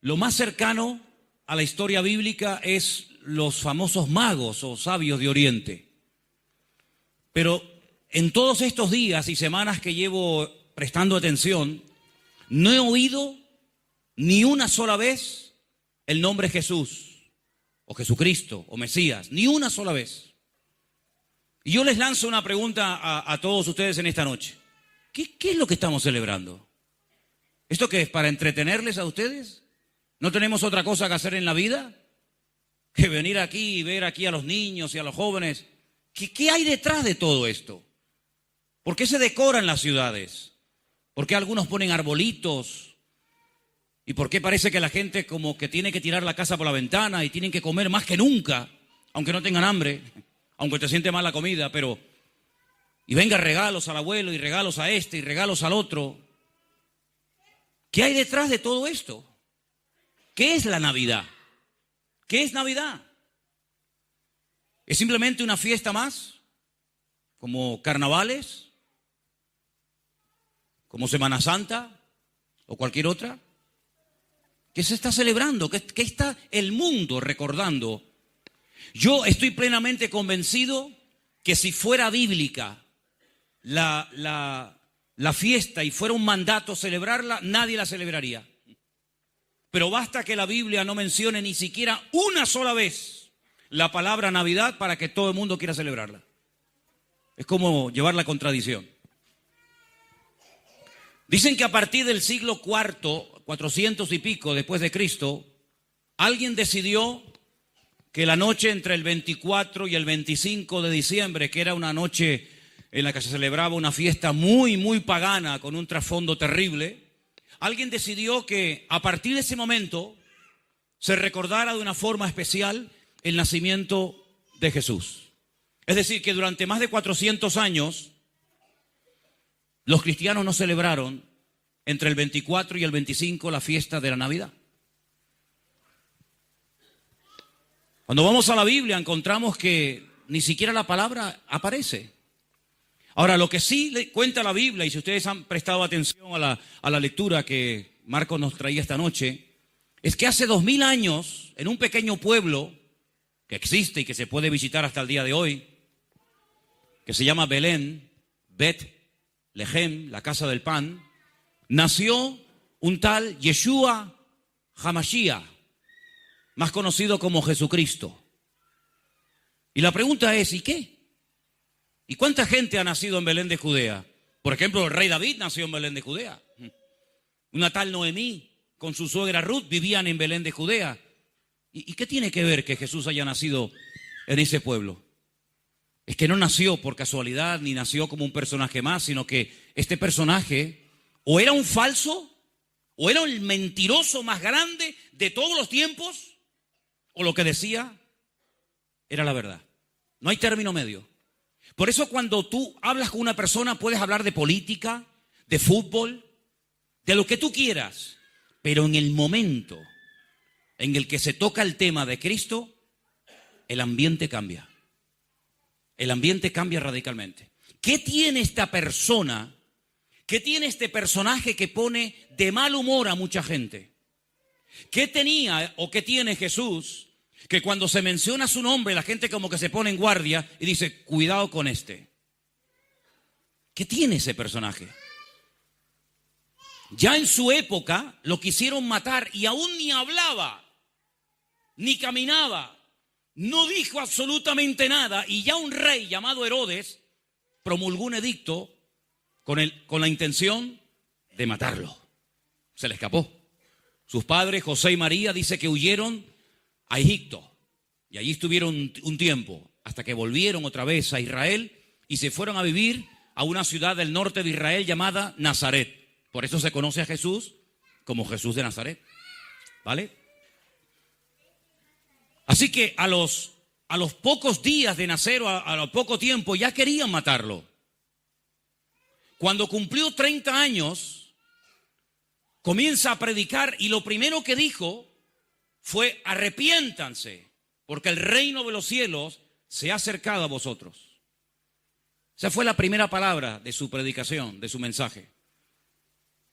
Lo más cercano a la historia bíblica es los famosos magos o sabios de Oriente. Pero en todos estos días y semanas que llevo prestando atención, no he oído ni una sola vez el nombre Jesús, o Jesucristo, o Mesías, ni una sola vez. Y yo les lanzo una pregunta a todos ustedes en esta noche. ¿Qué es lo que estamos celebrando? ¿Esto qué es? ¿Para entretenerles a ustedes? ¿No tenemos otra cosa que hacer en la vida que venir aquí y ver aquí a los niños y a los jóvenes? ¿Qué hay detrás de todo esto? ¿Por qué se decoran las ciudades? ¿Por qué algunos ponen arbolitos? ¿Y por qué parece que la gente como que tiene que tirar la casa por la ventana y tienen que comer más que nunca, aunque no tengan hambre, aunque te siente mal la comida, pero... Y venga regalos al abuelo y regalos a este y regalos al otro. ¿Qué hay detrás de todo esto? ¿Qué es la Navidad? ¿Qué es Navidad? ¿Es simplemente una fiesta más? ¿Como carnavales? ¿Como Semana Santa? ¿O cualquier otra? ¿Qué se está celebrando? ¿Qué está el mundo recordando? Yo estoy plenamente convencido que si fuera bíblica la fiesta y fuera un mandato celebrarla, nadie la celebraría. Pero basta que la Biblia no mencione ni siquiera una sola vez la palabra Navidad para que todo el mundo quiera celebrarla. Es como llevar la contradicción. Dicen que a partir del siglo IV, 400 y pico después de Cristo, alguien decidió que la noche entre el 24 y el 25 de diciembre, que era una noche en la que se celebraba una fiesta muy, muy pagana con un trasfondo terrible, alguien decidió que a partir de ese momento se recordara de una forma especial el nacimiento de Jesús. Es decir, que durante más de 400 años los cristianos no celebraron entre el 24 y el 25 la fiesta de la Navidad. Cuando vamos a la Biblia encontramos que ni siquiera la palabra aparece. Ahora, lo que sí le cuenta la Biblia, y si ustedes han prestado atención a la lectura que Marcos nos traía esta noche, es que hace 2000 años, en un pequeño pueblo que existe y que se puede visitar hasta el día de hoy, que se llama Belén, Bet-Lehem, la casa del pan, nació un tal Yeshua HaMashiach, más conocido como Jesucristo. Y la pregunta es, ¿y qué? ¿Y cuánta gente ha nacido en Belén de Judea? Por ejemplo, el rey David nació en Belén de Judea. Una tal Noemí con su suegra Ruth vivían en Belén de Judea. ¿Y qué tiene que ver que Jesús haya nacido en ese pueblo? Es que no nació por casualidad ni nació como un personaje más, sino que este personaje o era un falso, o era el mentiroso más grande de todos los tiempos, o lo que decía era la verdad. No hay término medio. Por eso cuando tú hablas con una persona puedes hablar de política, de fútbol, de lo que tú quieras, pero en el momento en el que se toca el tema de Cristo, el ambiente cambia. El ambiente cambia radicalmente. ¿Qué tiene esta persona? ¿Qué tiene este personaje que pone de mal humor a mucha gente? ¿Qué tenía o qué tiene Jesús que cuando se menciona su nombre la gente como que se pone en guardia y dice, cuidado con este? ¿Qué tiene ese personaje? Ya en su época lo quisieron matar y aún ni hablaba, ni caminaba, no dijo absolutamente nada, y ya un rey llamado Herodes promulgó un edicto con la intención de matarlo. Se le escapó. Sus padres, José y María, dice que huyeron a Egipto y allí estuvieron un tiempo hasta que volvieron otra vez a Israel y se fueron a vivir a una ciudad del norte de Israel llamada Nazaret. Por eso se conoce a Jesús como Jesús de Nazaret. ¿Vale? Así que a los pocos días de nacer o a poco tiempo ya querían matarlo. Cuando cumplió 30 años, comienza a predicar y lo primero que dijo fue: arrepiéntanse, porque el reino de los cielos se ha acercado a vosotros. Esa fue la primera palabra de su predicación, de su mensaje.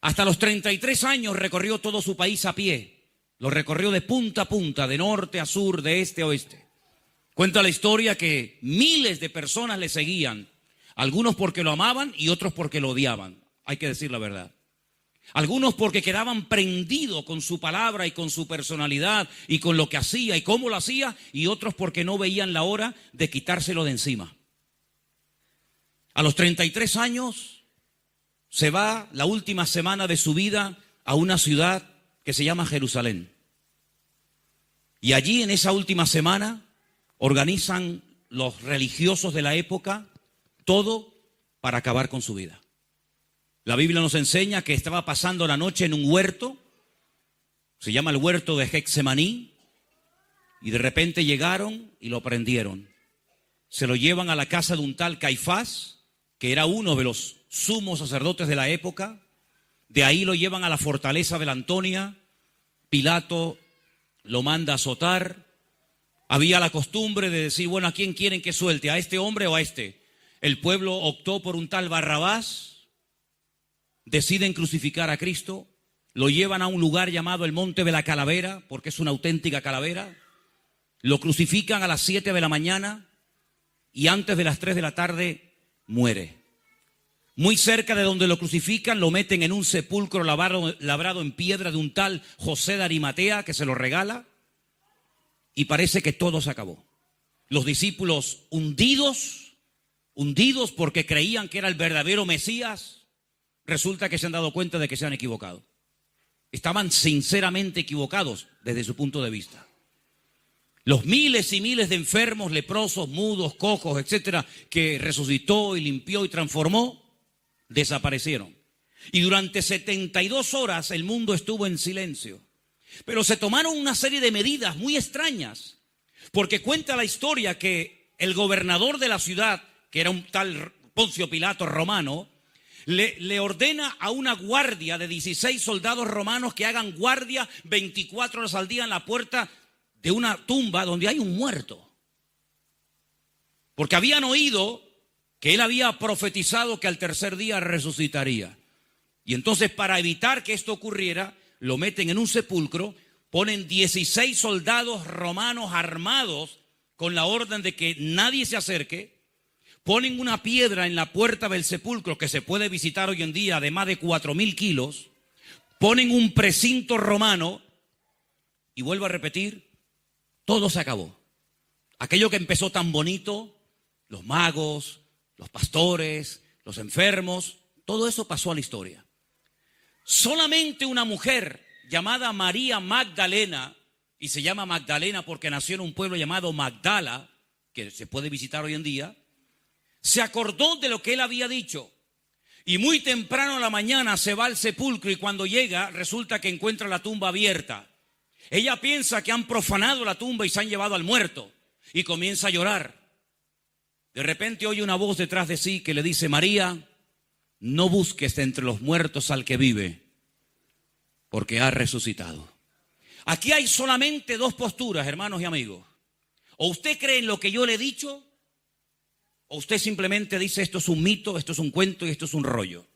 Hasta los 33 años recorrió todo su país a pie. Lo recorrió de punta a punta, de norte a sur, de este a oeste. Cuenta la historia que miles de personas le seguían, algunos porque lo amaban y otros porque lo odiaban. Hay que decir la verdad. Algunos porque quedaban prendidos con su palabra y con su personalidad y con lo que hacía y cómo lo hacía, y otros porque no veían la hora de quitárselo de encima. A los 33 años se va la última semana de su vida a una ciudad que se llama Jerusalén. Y allí en esa última semana organizan los religiosos de la época todo para acabar con su vida. La Biblia nos enseña que estaba pasando la noche en un huerto, se llama el huerto de Getsemaní, y de repente llegaron y lo prendieron. Se lo llevan a la casa de un tal Caifás, que era uno de los sumos sacerdotes de la época. De ahí lo llevan a la fortaleza de la Antonia. Pilato lo manda a azotar. Había la costumbre de decir, bueno, ¿a quién quieren que suelte? ¿A este hombre o a este? El pueblo optó por un tal Barrabás. Deciden crucificar a Cristo. Lo llevan a un lugar llamado el Monte de la Calavera, porque es una auténtica calavera. Lo crucifican a las 7 de la mañana y antes de las 3 de la tarde muere. Muy cerca de donde lo crucifican, lo meten en un sepulcro labrado en piedra de un tal José de Arimatea, que se lo regala, y parece que todo se acabó. Los discípulos hundidos porque creían que era el verdadero Mesías, resulta que se han dado cuenta de que se han equivocado. Estaban sinceramente equivocados desde su punto de vista. Los miles y miles de enfermos, leprosos, mudos, cojos, etcétera, que resucitó y limpió y transformó, desaparecieron. Y durante 72 horas el mundo estuvo en silencio. Pero se tomaron una serie de medidas muy extrañas, porque cuenta la historia que el gobernador de la ciudad, que era un tal Poncio Pilato romano, le ordena a una guardia de 16 soldados romanos que hagan guardia 24 horas al día en la puerta de una tumba donde hay un muerto. Porque habían oído que él había profetizado que al tercer día resucitaría. Y entonces, para evitar que esto ocurriera, lo meten en un sepulcro, ponen 16 soldados romanos armados con la orden de que nadie se acerque, ponen una piedra en la puerta del sepulcro que se puede visitar hoy en día de más de 4.000 kilos, ponen un precinto romano y vuelvo a repetir, todo se acabó. Aquello que empezó tan bonito, los magos, los pastores, los enfermos, todo eso pasó a la historia. Solamente una mujer llamada María Magdalena, y se llama Magdalena porque nació en un pueblo llamado Magdala, que se puede visitar hoy en día, se acordó de lo que él había dicho. Y muy temprano a la mañana se va al sepulcro y cuando llega resulta que encuentra la tumba abierta. Ella piensa que han profanado la tumba y se han llevado al muerto y comienza a llorar. De repente oye una voz detrás de sí que le dice, María, no busques entre los muertos al que vive, porque ha resucitado. Aquí hay solamente dos posturas, hermanos y amigos. O usted cree en lo que yo le he dicho, o usted simplemente dice esto es un mito, esto es un cuento y esto es un rollo.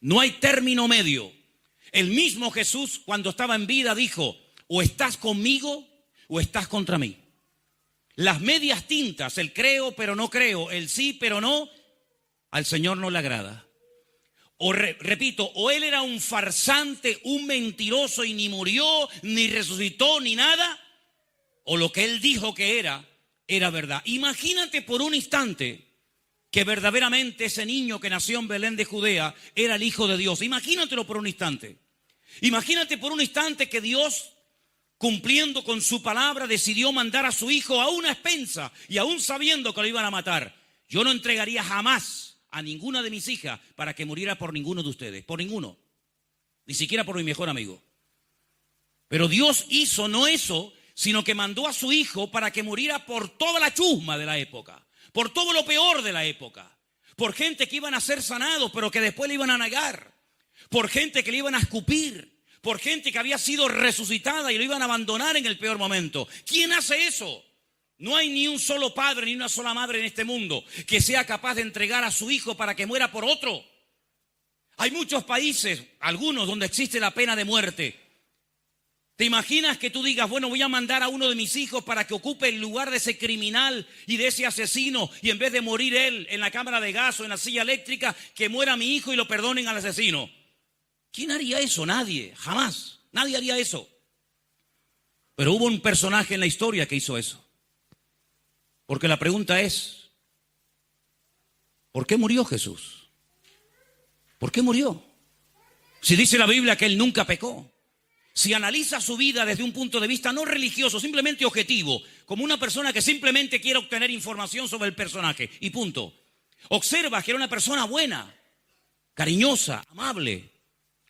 No hay término medio. El mismo Jesús, cuando estaba en vida, dijo, o estás conmigo o estás contra mí. Las medias tintas, el creo pero no creo, el sí pero no, al Señor no le agrada. O repito, o él era un farsante, un mentiroso y ni murió, ni resucitó, ni nada, o lo que él dijo que era verdad. Imagínate por un instante que verdaderamente ese niño que nació en Belén de Judea era el Hijo de Dios. Imagínatelo por un instante. Imagínate por un instante que Dios, cumpliendo con su palabra, decidió mandar a su hijo a una expensa y aún sabiendo que lo iban a matar. Yo no entregaría jamás a ninguna de mis hijas para que muriera por ninguno de ustedes, por ninguno, ni siquiera por mi mejor amigo. Pero Dios hizo no eso, sino que mandó a su hijo para que muriera por toda la chusma de la época, por todo lo peor de la época, por gente que iban a ser sanados pero que después le iban a negar, por gente que le iban a escupir, por gente que había sido resucitada y lo iban a abandonar en el peor momento. ¿Quién hace eso? No hay ni un solo padre ni una sola madre en este mundo que sea capaz de entregar a su hijo para que muera por otro. Hay muchos países, algunos, donde existe la pena de muerte. ¿Te imaginas que tú digas, bueno, voy a mandar a uno de mis hijos para que ocupe el lugar de ese criminal y de ese asesino, y en vez de morir él en la cámara de gas o en la silla eléctrica, que muera mi hijo y lo perdonen al asesino? ¿Quién haría eso? Nadie, jamás. Nadie haría eso. Pero hubo un personaje en la historia que hizo eso. Porque la pregunta es, ¿por qué murió Jesús? ¿Por qué murió? Si dice la Biblia que él nunca pecó. Si analiza su vida desde un punto de vista no religioso, simplemente objetivo, como una persona que simplemente quiere obtener información sobre el personaje, y punto. Observa que era una persona buena, cariñosa, amable.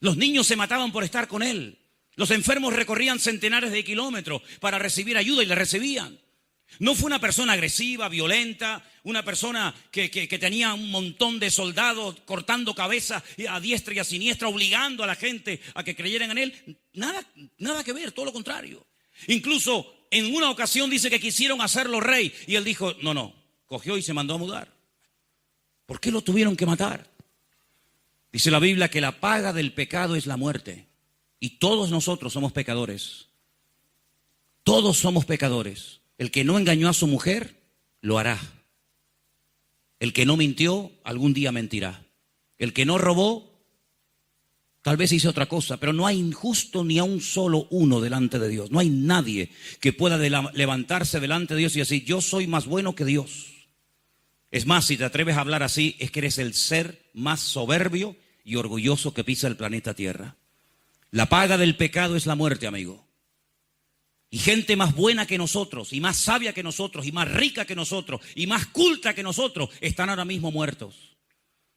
Los niños se mataban por estar con él. Los enfermos recorrían centenares de kilómetros para recibir ayuda y la recibían. No fue una persona agresiva, violenta, una persona que tenía un montón de soldados cortando cabezas a diestra y a siniestra, obligando a la gente a que creyeran en él. Nada que ver, todo lo contrario. Incluso en una ocasión dice que quisieron hacerlo rey y él dijo, no, cogió y se mandó a mudar. ¿Por qué lo tuvieron que matar? Dice la Biblia que la paga del pecado es la muerte. Y todos nosotros somos pecadores. Todos somos pecadores. El que no engañó a su mujer, lo hará. El que no mintió, algún día mentirá. El que no robó, tal vez hizo otra cosa, pero no hay injusto ni a un solo uno delante de Dios. No hay nadie que pueda levantarse delante de Dios y decir, yo soy más bueno que Dios. Es más, si te atreves a hablar así, es que eres el ser más soberbio y orgulloso que pisa el planeta Tierra. La paga del pecado es la muerte, amigo. Y gente más buena que nosotros, y más sabia que nosotros, y más rica que nosotros, y más culta que nosotros, están ahora mismo muertos.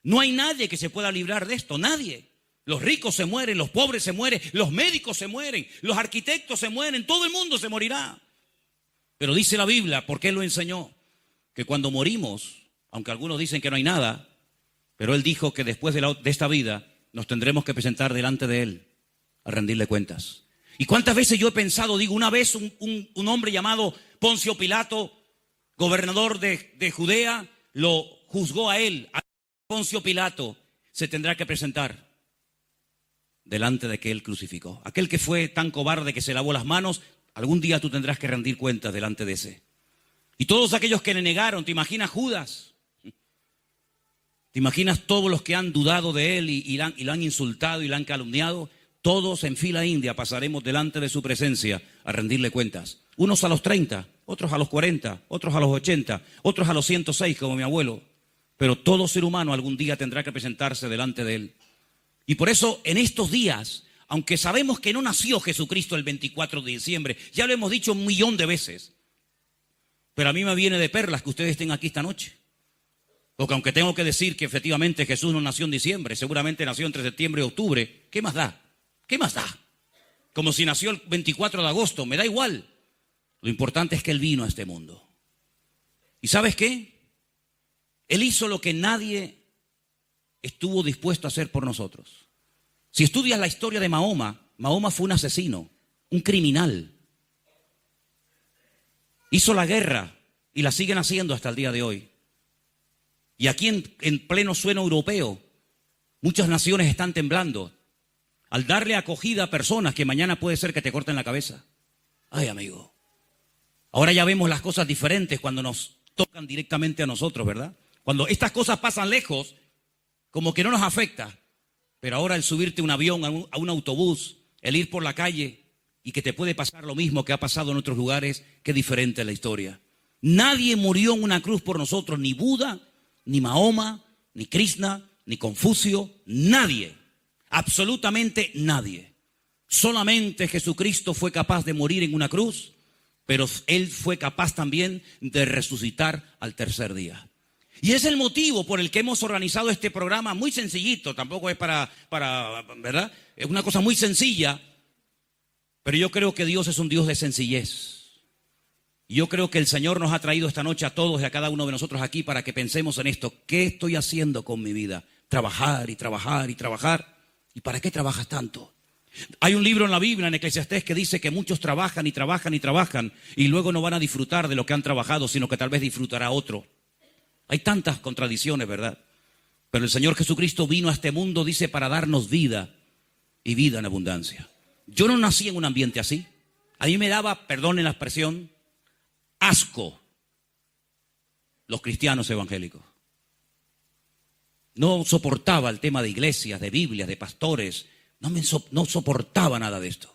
No hay nadie que se pueda librar de esto, nadie. Los ricos se mueren, los pobres se mueren, los médicos se mueren, los arquitectos se mueren, todo el mundo se morirá. Pero dice la Biblia, ¿por qué lo enseñó? Que cuando morimos, aunque algunos dicen que no hay nada, pero Él dijo que después de esta vida nos tendremos que presentar delante de Él a rendirle cuentas. ¿Y cuántas veces yo he pensado, digo, una vez un hombre llamado Poncio Pilato, gobernador de Judea, lo juzgó a él, a Poncio Pilato, se tendrá que presentar delante de que él crucificó. Aquel que fue tan cobarde que se lavó las manos, algún día tú tendrás que rendir cuentas delante de ese. Y todos aquellos que le negaron, ¿te imaginas Judas? ¿Te imaginas todos los que han dudado de él y lo han insultado y lo han calumniado? Todos en fila india pasaremos delante de su presencia a rendirle cuentas. Unos a los 30, otros a los 40, otros a los 80, otros a los 106 como mi abuelo. Pero todo ser humano algún día tendrá que presentarse delante de él. Y por eso en estos días, aunque sabemos que no nació Jesucristo el 24 de diciembre, ya lo hemos dicho 1.000.000 de veces, pero a mí me viene de perlas que ustedes estén aquí esta noche. Porque aunque tengo que decir que efectivamente Jesús no nació en diciembre, seguramente nació entre septiembre y octubre, ¿qué más da? ¿Qué más da? Como si nació el 24 de agosto, me da igual. Lo importante es que Él vino a este mundo. ¿Y sabes qué? Él hizo lo que nadie estuvo dispuesto a hacer por nosotros. Si estudias la historia de Mahoma, Mahoma fue un asesino, un criminal. Hizo la guerra y la siguen haciendo hasta el día de hoy. Y aquí en pleno suelo europeo, muchas naciones están temblando al darle acogida a personas que mañana puede ser que te corten la cabeza. Ay, amigo. Ahora ya vemos las cosas diferentes cuando nos tocan directamente a nosotros, ¿verdad? Cuando estas cosas pasan lejos, como que no nos afecta. Pero ahora el subirte a un avión, a un autobús, el ir por la calle y que te puede pasar lo mismo que ha pasado en otros lugares, qué diferente es la historia. Nadie murió en una cruz por nosotros, ni Buda, ni Mahoma, ni Krishna, ni Confucio, nadie. Absolutamente nadie. Solamente Jesucristo fue capaz de morir en una cruz, pero Él fue capaz también de resucitar al tercer día. Y es el motivo por el que hemos organizado este programa muy sencillito, tampoco es para ¿verdad? Es una cosa muy sencilla, pero yo creo que Dios es un Dios de sencillez. Yo creo que el Señor nos ha traído esta noche a todos y a cada uno de nosotros aquí para que pensemos en esto. ¿Qué estoy haciendo con mi vida? Trabajar y trabajar y trabajar. ¿Y para qué trabajas tanto? Hay un libro en la Biblia, en Eclesiastés, que dice que muchos trabajan y trabajan y trabajan y luego no van a disfrutar de lo que han trabajado, sino que tal vez disfrutará otro. Hay tantas contradicciones, ¿verdad? Pero el Señor Jesucristo vino a este mundo, dice, para darnos vida y vida en abundancia. Yo no nací en un ambiente así. A mí me daba, perdonen la expresión, asco los cristianos evangélicos. No soportaba el tema de iglesias, de Biblias, de pastores. No soportaba nada de esto.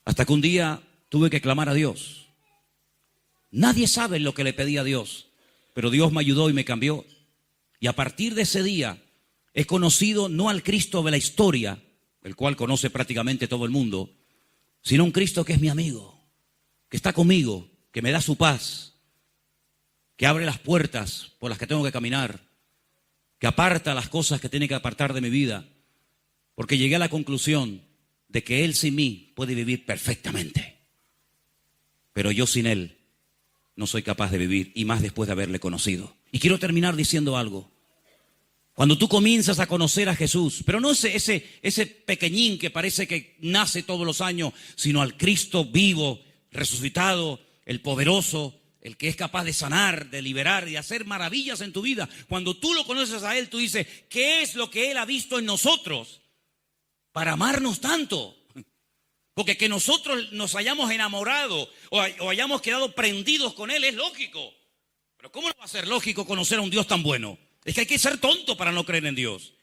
Hasta que un día tuve que clamar a Dios. Nadie sabe lo que le pedí a Dios, pero Dios me ayudó y me cambió. Y a partir de ese día he conocido no al Cristo de la historia, el cual conoce prácticamente todo el mundo, sino un Cristo que es mi amigo, que está conmigo, que me da su paz, que abre las puertas por las que tengo que caminar, que aparta las cosas que tiene que apartar de mi vida, porque llegué a la conclusión de que Él sin mí puede vivir perfectamente, pero yo sin Él no soy capaz de vivir, y más después de haberle conocido. Y quiero terminar diciendo algo. Cuando tú comienzas a conocer a Jesús, pero no ese pequeñín que parece que nace todos los años, sino al Cristo vivo, resucitado, el poderoso, el que es capaz de sanar, de liberar, de hacer maravillas en tu vida. Cuando tú lo conoces a Él, tú dices, ¿qué es lo que Él ha visto en nosotros para amarnos tanto? Porque que nosotros nos hayamos enamorado o hayamos quedado prendidos con Él es lógico. Pero ¿cómo no va a ser lógico conocer a un Dios tan bueno? Es que hay que ser tonto para no creer en Dios.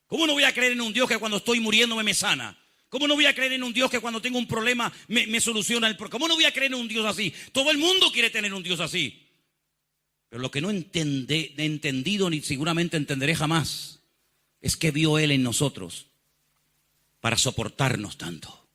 ¿Cómo no voy a creer en un Dios que cuando estoy muriéndome me sana? ¿Cómo no voy a creer en un Dios que cuando tengo un problema me soluciona el problema? ¿Cómo no voy a creer en un Dios así? Todo el mundo quiere tener un Dios así. Pero lo que no he entendido ni seguramente entenderé jamás es que vio Él en nosotros para soportarnos tanto.